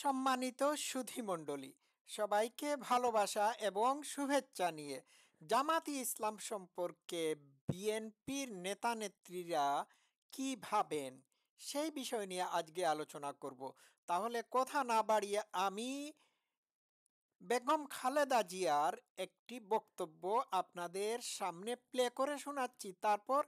সম্মানিত সুধীমণ্ডলী, সবাইকে ভালোবাসা এবং শুভেচ্ছা নিয়ে জামাতি ইসলাম সম্পর্কে বিএনপির নেতা-নেত্রীরা কি ভাবেন সেই বিষয় নিয়ে আজকে আলোচনা করব। তাহলে কথা না বাড়িয়ে আমি বেগম খালেদা জিয়ার একটি বক্তব্য আপনাদের সামনে প্লে করে শোনাচ্ছি, তারপর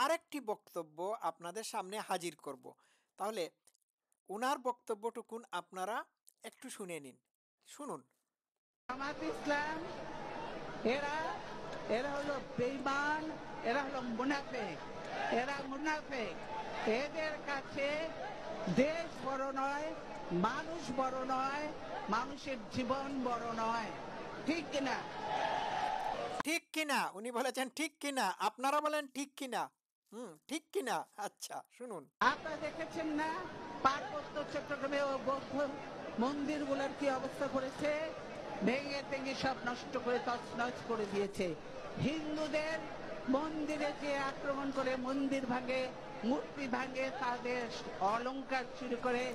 আরেকটি বক্তব্য আপনাদের সামনে হাজির করব। তাহলে উনার বক্তব্যটুকুন আপনারা একটু শুনে নিন। শুনুন। জামাত ইসলাম এরা এরা হলো বেঈমান, এরা হলো মুনাফিক, এদের কাছে দেশ বড় নয়, মানুষ বড় নয়, মানুষের জীবন বড় নয়। ঠিক কিনা? ঠিক কিনা? উনি বলেছেন ঠিক কিনা, আপনারা বলেন ঠিক কিনা। ঠিক কিনা? আচ্ছা শুনুন। আপনারা দেখেছেন না পার্বত্য চট্টগ্রামে ও বৌদ্ধ মন্দিরগুলোর কি অবস্থা করেছে? ভেঙে ভেঙে সব নষ্ট করে তছনছ করে দিয়েছে। হিন্দুদের মন্দিরে যে আক্রমণ করে মন্দির ভাঙে, মূর্তি ভাঙে, তাদের অলংকার চুরি করে।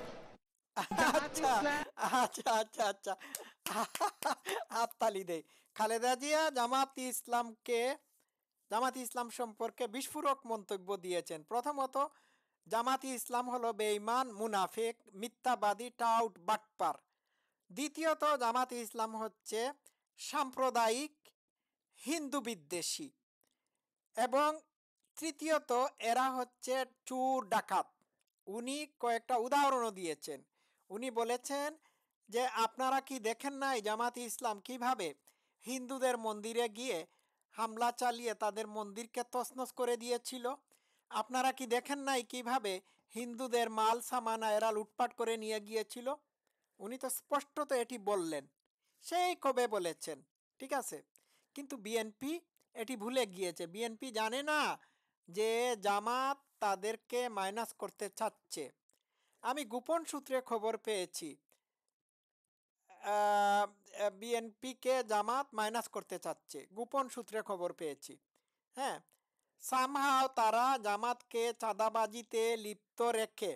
জামাত আচ্ছা ইসলাম আচ্ছা আচ্ছা আচ্ছা হাততালি দেই। খালেদা জিয়া জামাতি ইসলাম সম্পর্কে বিস্ফোরক মন্তব্য দিয়েছেন। প্রথমত, জামাতি ইসলাম হলো বেঈমান, মুনাফিক, মিথ্যাবাদী, টাউট, বাটপার। দ্বিতীয়ত, জামাতি ইসলাম হচ্ছে সাম্প্রদায়িক হিন্দু বিদ্বেষী। এবং তৃতীয়ত, এরা হচ্ছে চোর ডাকাত। উনি কয়েকটা উদাহরণও দিয়েছেন। উনি বলেছেন যে আপনারা কি দেখেন নাই জামাতি ইসলাম কিভাবে হিন্দুদের মন্দিরে গিয়ে হামলা চালিয়ে তাদের মন্দিরকে তছনছ করে দিয়েছিল? আপনারা কি দেখেন নাই কিভাবে হিন্দুদের মাল সামানা এরা লুটপাট করে নিয়ে গিয়েছিল? উনি তো স্পষ্টত এটি বললেন, সেই কবে বলেছেন, ঠিক আছে। কিন্তু বিএনপি এটি ভুলে গিয়েছে। বিএনপি জানে না যে জামাত তাদেরকে মাইনাস করতে চাচ্ছে। আমি গোপন সূত্রে খবর পেয়েছি বিএনপিকে জামাত মাইনাস করতে চাচ্ছে, গোপন সূত্রে খবর পেয়েছি। হ্যাঁ, সামহাও তারা জামাতকে চাঁদাবাজিতে লিপ্ত রেখে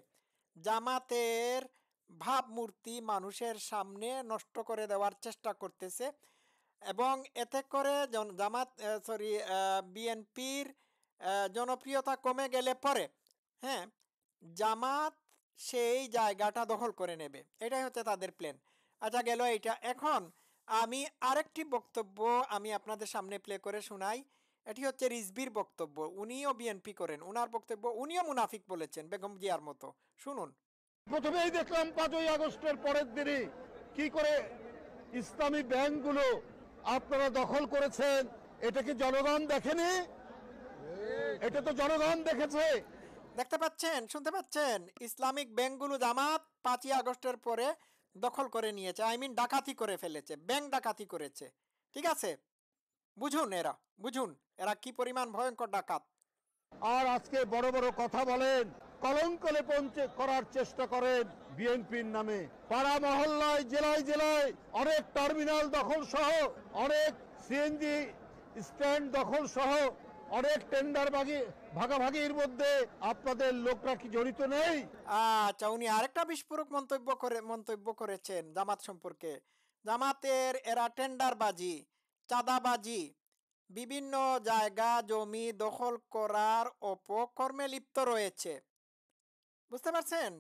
জামাতের ভাবমূর্তি মানুষের সামনে নষ্ট করে দেওয়ার চেষ্টা করতেছে। এবং এতে করে বিএনপির জনপ্রিয়তা কমে গেলে পরে, হ্যাঁ, জামাত সেই জায়গাটা দখল করে নেবে। এটাই হচ্ছে তাদের প্ল্যান। আচ্ছা, গেল এইটা। এখন আমি আরেকটি বক্তব্য আমি আপনাদের সামনে প্লে করে শোনাই। এটি হচ্ছে রিজভির বক্তব্য। উনিও বিএনপি করেন। উনার বক্তব্য, উনিও মুনাফিক বলেছেন বেগম জিয়ার মতো। শুনুন। প্রথমেই দেখলাম 5ই আগস্টের পরের দিনই কি করে ইসলামী ব্যাংকগুলো আপনারা দখল করেছেন। এটা কি জনগণ দেখেনি? এটা তো জনগণ দেখেছে। দেখতে পাচ্ছেন, শুনতে পাচ্ছেন? ইসলামিক ব্যাংকগুলো জামাত 5ই আগস্টের পরে দখল করে নিয়েছে। ডাকাতি করে ফেলেছে, ব্যাংক ডাকাতি করেছে। ঠিক আছে, বুঝুন এরা কি পরিমাণ ভয়ঙ্কর ডাকাত। আর আজকে বড় বড় কথা বলেন, কলঙ্ক লেপন করার চেষ্টা করেন বিএনপির নামে। পাড়া মহল্লায়, জেলায় জেলায় অনেক টার্মিনাল দখল সহ, অনেক সিএনজি স্ট্যান্ড দখল সহ, অনেক টেন্ডার ভাগাভাগির মধ্যে আপনাদের লোকরা কি জড়িত নেই? আচ্ছা, উনি আরেকটা বিস্ফোরক মন্তব্য করেছেন জামাত সম্পর্কে। জামাতের এরা টেন্ডারবাজি, চাঁদাবাজি, বিভিন্ন জায়গা জমি দখল করার অপকর্মে লিপ্ত রয়েছে। বুঝতে পারছেন?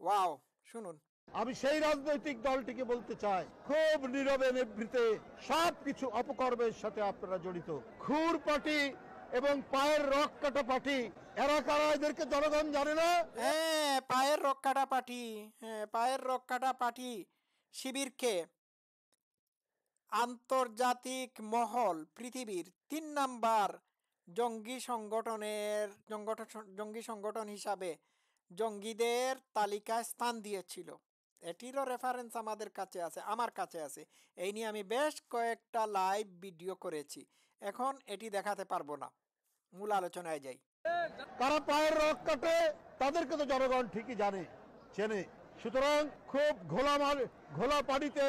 ওয়াও, শুনুন। আমি সেই রাজনৈতিক দলটিকে বলতে চাই, খুব নীরবে নিভৃতে সবকিছু অপকর্মের সাথে আপনারা জড়িত। খুর পার্টি এবং পায়ের রক কাটা পার্টি, এরা কারা? এদেরকে জনগণ জানে না। হ্যাঁ, পায়ের রক কাটা পার্টি শিবিরকে আন্তর্জাতিক মহল পৃথিবীর 3 নাম্বার জঙ্গি সংগঠন হিসাবে জঙ্গিদের তালিকায় স্থান দিয়েছিল। এটিরও রেফারেন্স আমাদের কাছে আছে, আমার কাছে আছে। এই নিয়ে আমি বেশ কয়েকটা লাইভ ভিডিও করেছি। এখন এটি দেখাতে পারবো না, মূল আলোচনায় যাই। কারা পায়ের রক কাটে তাদেরকে তো জনগণ ঠিকই চেনে। সুতরাং খুব ঘোলা পানিতে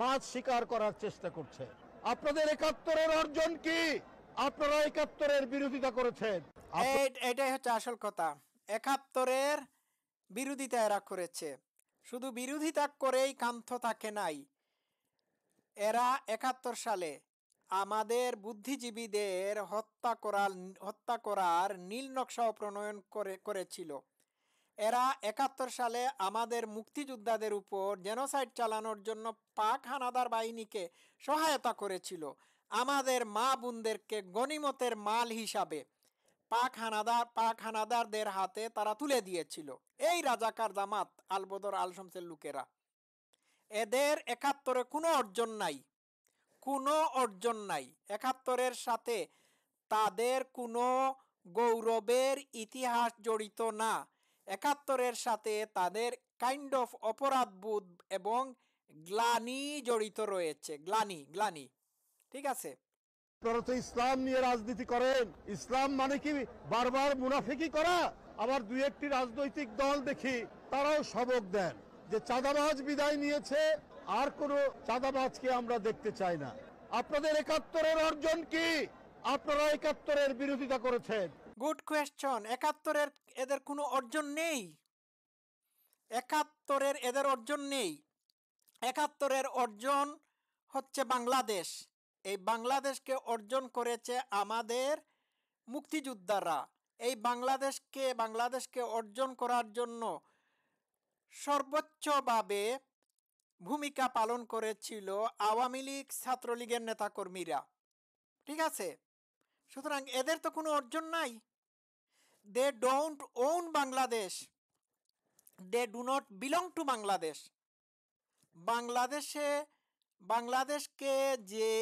মাছ শিকার করার চেষ্টা করছে। আপনাদের 71-এর অর্জন কি? আপনারা 71-এর বিরোধিতা করেছেন। এটাই হচ্ছে আসল কথা। 71-এর বিরোধিতা এরা করেছে। শুধু বিরোধিতা করেই ক্ষান্ত থাকে নাই, এরা ৭১ সালে আমাদের বুদ্ধিজীবীদের হত্যা করার নীল নকশাও প্রণয়ন করেছিল। এরা ৭১ সালে আমাদের মুক্তিযোদ্ধাদের উপর জেনোসাইড চালানোর জন্য পাক হানাদার বাহিনীকে সহায়তা করেছিল। আমাদের মা বোনদেরকে গনিমতের মাল হিসাবে পাক হানাদারদের হাতে তারা তুলে দিয়েছিল। এই রাজাকার জামাত আল বদর আল শামসের লোকেরা, এদের ৭১-এ কোনো অর্জন নাই, কোনো অর্জন নাই। ৭১-এর সাথে তাদের কোনো গৌরবের ইতিহাস জড়িত না। ৭১-এর সাথে তাদের কাইন্ড অফ অপরাধবোধ এবং গ্লানি জড়িত রয়েছে। গ্লানি, ঠিক আছে। আপনারা তো ইসলাম নিয়ে রাজনীতি করেন, ইসলাম মানে কি বারবার মুনাফিকি করা? আবার দুই একটি রাজনৈতিক দল দেখি তারাও সবক দেন যে চাঁদাবাজ বিদায় নিয়েছে, আর কোনো চাঁদাবাজকে আমরা দেখতে চাই না। আপনাদের ৭১-এর অর্জন কি? আপনারা ৭১-এর বিরোধিতা করেছেন। Good question. ৭১-এর এদের কোনো অর্জন নেই। ৭১-এর এদের অর্জন নেই। ৭১-এর অর্জন হচ্ছে বাংলাদেশ। এই বাংলাদেশকে অর্জন করেছে আমাদের মুক্তিযোদ্ধারা। এই বাংলাদেশকে অর্জন করার জন্য সর্বোচ্চভাবে ভূমিকা পালন করেছিল আওয়ামী লীগ, ছাত্রলীগের নেতাকর্মীরা, ঠিক আছে। সুতরাং এদের তো কোনো অর্জন নাই। They don't own Bangladesh, they do not belong to Bangladesh. বাংলাদেশকে যে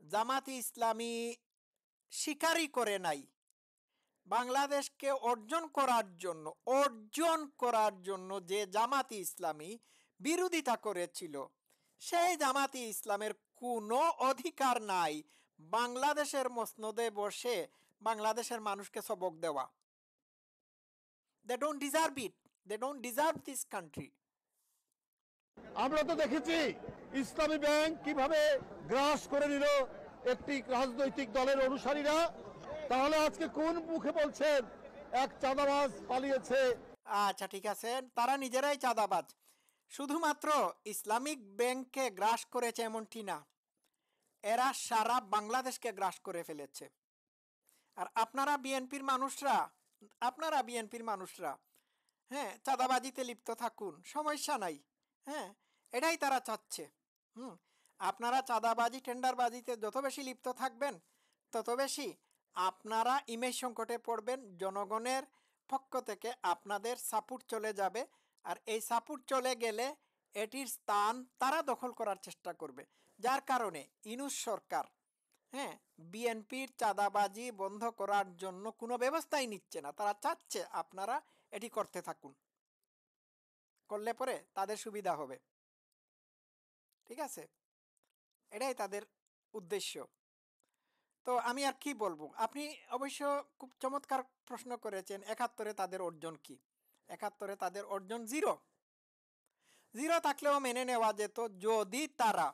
জামাতি ইসলামী স্বীকারই করে নাই, বাংলাদেশকে অর্জন করার জন্য যে জামাতি ইসলামী বিরোধিতা করেছিল, সেই জামাতি ইসলামের কোনো অধিকার নাই বাংলাদেশের মসনদে বসে বাংলাদেশের মানুষকে সবক দেওয়া। They don't deserve it. They don't deserve this country. আমরা তো দেখেছি ইসলামী ব্যাংক কিভাবে গ্রাস করে নিল একটি রাজনৈতিক দলের অনুসারীরা। তাহলে আজকে কোন মুখে বলছেন এক চাঁদাবাজ পালিয়েছে? আচ্ছা, ঠিক আছে, তারা নিজেরাই চাঁদাবাজ। শুধুমাত্র ইসলামিক ব্যাংককে গ্রাস করেছে এমনটি না, এরা সারা বাংলাদেশকে গ্রাস করে ফেলেছে। আর আপনারা বিএনপির মানুষরা হ্যাঁ, চাঁদাবাজিতে লিপ্ত থাকুন, সমস্যা নাই। হ্যাঁ, এটাই তারা চাচ্ছে। আপনারা চাঁদাবাজি, টেন্ডারবাজিতে যত বেশি লিপ্ত থাকবেন, তত বেশি আপনারা ইমেজ সংকটে পড়বেন। জনগণের পক্ষ থেকে আপনাদের সাপোর্ট চলে যাবে, আর এই সাপোর্ট চলে গেলে এটির স্থান তারা দখল করার চেষ্টা করবে। যার কারণে ইউনূস সরকার বিএনপির চাঁদাবাজি বন্ধ করার জন্য কোনো ব্যবস্থাই নিচ্ছে না। তারা চাচ্ছে আপনারা এটি করতে থাকুন, করলে পরে তাদের সুবিধা হবে, ঠিক আছে। এটাই তাদের উদ্দেশ্য। তো আমি আর কি বলবো, আপনি অবশ্য খুব চমৎকার প্রশ্ন করেছেন, ৭১-এ তাদের অর্জন কি? ৭১-এ তাদের অর্জন জিরো থাকলেও মেনে নেওয়া যেত যদি তারা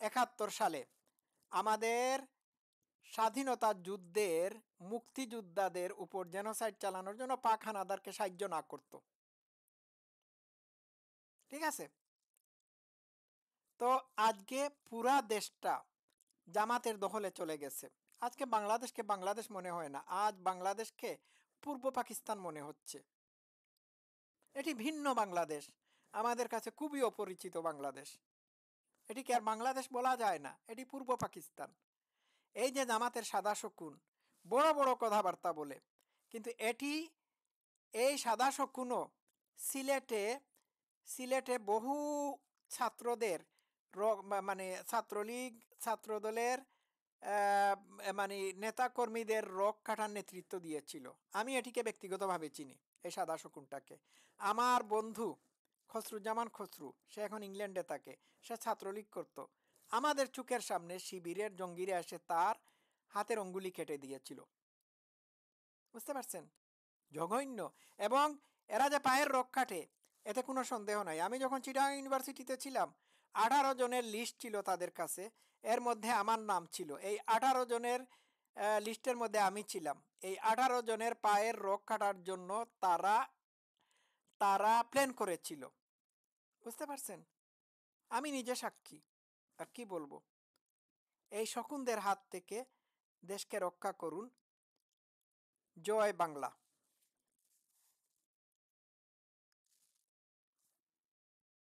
৭১ সালে আমাদের স্বাধীনতা যুদ্ধের মুক্তিযোদ্ধাদের উপর জেনোসাইড চালানোর জন্য পাক হানাদারকে সাহায্য না করত, ঠিক আছে। তো আজকে পুরা দেশটা জামাতের দখলে চলে গেছে। আজকে বাংলাদেশকে বাংলাদেশ মনে হয় না, আজ বাংলাদেশকে পূর্ব পাকিস্তান মনে হচ্ছে। এটি ভিন্ন বাংলাদেশ, আমাদের কাছে খুবই অপরিচিত বাংলাদেশ। এটিকে আর বাংলাদেশ বলা যায় না, এটি পূর্ব পাকিস্তান। এই যে জামাতের সাদা শকুন বড় বড় কথাবার্তা বলে, কিন্তু এই সাদা শকুনও সিলেটে বহু ছাত্রদের মানে ছাত্রলীগ, ছাত্রদলের মানে নেতাকর্মীদের রক কাটার নেতৃত্ব দিয়েছিল। আমি এটিকে ব্যক্তিগতভাবে চিনি, এই সাদা শকুনটাকে। আমার বন্ধু খসরুজ্জামান খসরু, সে এখন ইংল্যান্ডে থাকে, সে ছাত্রলীগ করত। আমাদের চোখের সামনে শিবিরের জঙ্গিরা এসে তার হাতের অঙ্গুলি কেটে দিয়েছিল, বুঝতে পারছেন? জঘন্য। এবং এরা যে পায়ের রক কাটে এতে কোনো সন্দেহ নাই। আমি যখন চিটাগাং ইউনিভার্সিটিতে ছিলাম, 18 জনের লিস্ট ছিল তাদের কাছে, এর মধ্যে আমার নাম ছিল। এই 18 জনের লিস্টের মধ্যে আমি ছিলাম। এই 18 জনের পায়ের রক কাটার জন্য তারা প্ল্যান করেছিল। বুঝতে পারছেন? আমি নিজে সাক্ষী। আর কি বলবো? এই শকুনদের হাত থেকে দেশকে রক্ষা করুন। জয় বাংলা।